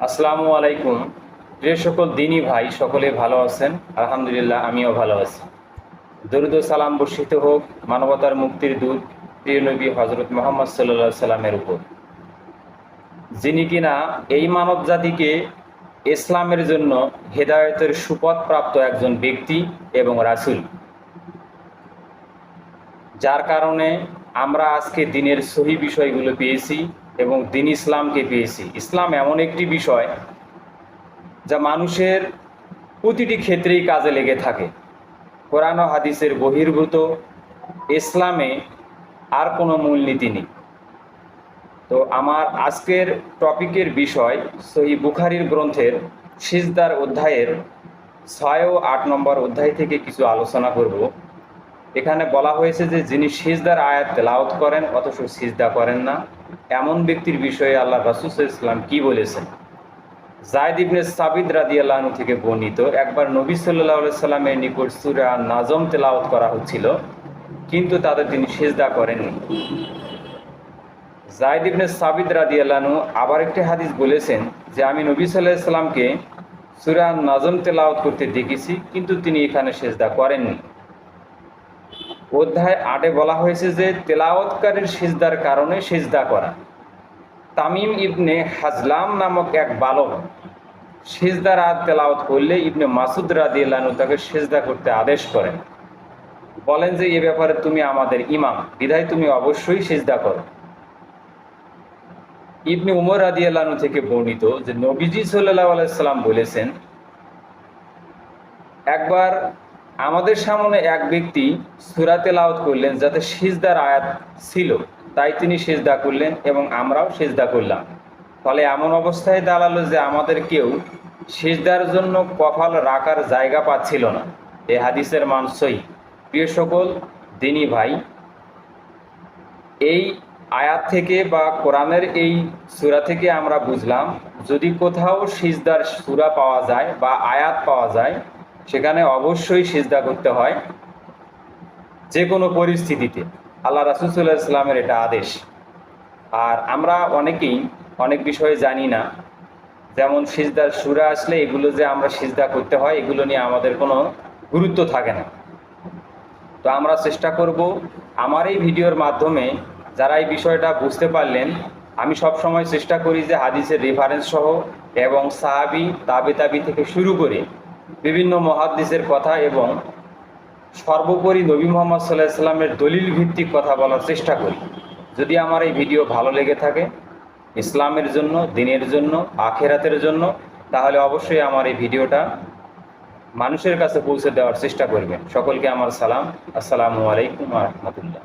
আসসালামু আলাইকুম। প্রিয় সকল দিনী ভাই, সকলে ভালো আছেন? আলহামদুলিল্লাহ, আমিও ভালো আছি। দরুদ ও সালাম বর্ষিত হোক মানবতার মুক্তির দূত প্রিয় নবী হজরত মোহাম্মদ সাল্লাল্লাহু সাল্লামের উপর, যিনি কিনা এই মানব জাতিকে ইসলামের জন্য হেদায়েতের সুপথ প্রাপ্ত একজন ব্যক্তি এবং রাসূল, যার কারণে আমরা আজকে দিনের সহি বিষয়গুলো পেয়েছি এবং দিন ইসলামকে পেয়েছি। ইসলাম এমন একটি বিষয় যা মানুষের প্রতিটি ক্ষেত্রেই কাজে লেগে থাকে। কোরআন ও হাদিসের বহির্ভূত ইসলামে আর কোনো মূলনীতি নেই। তো আমার আজকের টপিকের বিষয় সহিহ বুখারীর গ্রন্থের সিজদার অধ্যায়ের 6 ও 8 নম্বর অধ্যায় থেকে কিছু আলোচনা করব। এখানে বলা হয়েছে যে যিনি সিজদার আয়াত তেলাওয়াত করেন অথচ সিজদা করেন না, এমন ব্যক্তির বিষয়ে আল্লাহ রাসূল সাল্লাল্লাহু আলাইহি ওয়াসাল্লাম কি বলেছেন। যায়েদ ইবনে সাবিত রাদিয়াল্লাহু আনহু থেকে বর্ণিত, একবার নবী সাল্লাল্লাহু আলাইহি সাল্লামের নিকট সূরা নাজম তেলাওয়াত করা হচ্ছিল, কিন্তু তাতে তিনি সিজদা করেননি। যায়েদ ইবনে সাবিত রাদিয়াল্লাহু আনহু আবার একটি হাদিস বলেছেন যে আমি নবী সাল্লাল্লাহু আলাইহি সাল্লামকে সূরা নাজম তেলাওয়াত করতে দেখেছি, কিন্তু তিনি এখানে সিজদা করেননি। অধ্যায় 8-এ বলা হয়েছে যে তেলাওয়াতকারীর সিজদার কারণে সিজদা করা। তামিম ইবনে হাজলাম নামক এক বালক সিজদার আয়াত তেলাওয়াত করলে ইবনে মাসুদ রাদিয়াল্লাহু আনহু তাকে সিজদা করতে আদেশ করেন, বলেন যে এ ব্যাপারে তুমি আমাদের ইমাম, বিধায় তুমি অবশ্যই সিজদা করো। ইবনে উমর রাদিয়াল্লাহু আনহু থেকে বর্ণিত যে নবীজি সাল্লাল্লাহু আলাইহি সাল্লাম বলেছেন, একবার আমাদের সামনে এক ব্যক্তি সূরা তেলাওয়াত করলেন যাতে সিজদার আয়াত ছিল, তাই তিনি সিজদা করলেন এবং আমরাও সিজদা করলাম। ফলে এমন অবস্থায় দাঁড়ালো যে আমাদের কেউ সিজদার জন্য কপাল রাখার জায়গা পাচ্ছিল না। এই হাদিসের মান সহিহ। প্রিয় সকল দিনী ভাই, এই আয়াত থেকে বা কোরআনের এই সূরা থেকে আমরা বুঝলাম, যদি কোথাও সিজদার সূরা পাওয়া যায় বা আয়াত পাওয়া যায়, সেখানে অবশ্যই সিজদা করতে হয়, যে কোনো পরিস্থিতিতে। আল্লাহ রাসূল সাল্লাল্লাহু আলাইহি ওয়াসাল্লামের এটা আদেশ। আর আমরা অনেকেই অনেক বিষয়ে জানি না, যেমন সিজদার সূরা আসলে এগুলো যে আমরা সিজদা করতে হয়, এগুলো নিয়ে আমাদের কোনো গুরুত্ব থাকে না। তো আমরা চেষ্টা করব আমার এই ভিডিওর মাধ্যমে যারা এই বিষয়টা বুঝতে পারলেন, আমি সব সময় চেষ্টা করি যে হাদিসের রেফারেন্স সহ এবং সাহাবী তাবে থেকে শুরু করে বিভিন্ন মুহাদ্দিসের কথা এবং সর্বোপরি নবী মুহাম্মদ সাল্লাল্লাহু আলাইহি ওয়াসাল্লামের দলিল ভিত্তিক কথা বলার চেষ্টা করি। যদি আমার এই ভিডিও ভালো লেগে থাকে ইসলামের জন্য, দ্বীনের জন্য, আখিরাতের জন্য, তাহলে অবশ্যই আমার এই ভিডিওটা মানুষের কাছে পৌঁছে দেওয়ার চেষ্টা করবেন। সকলকে আমার সালাম। আসসালামু আলাইকুম ওয়া রাহমাতুল্লাহ।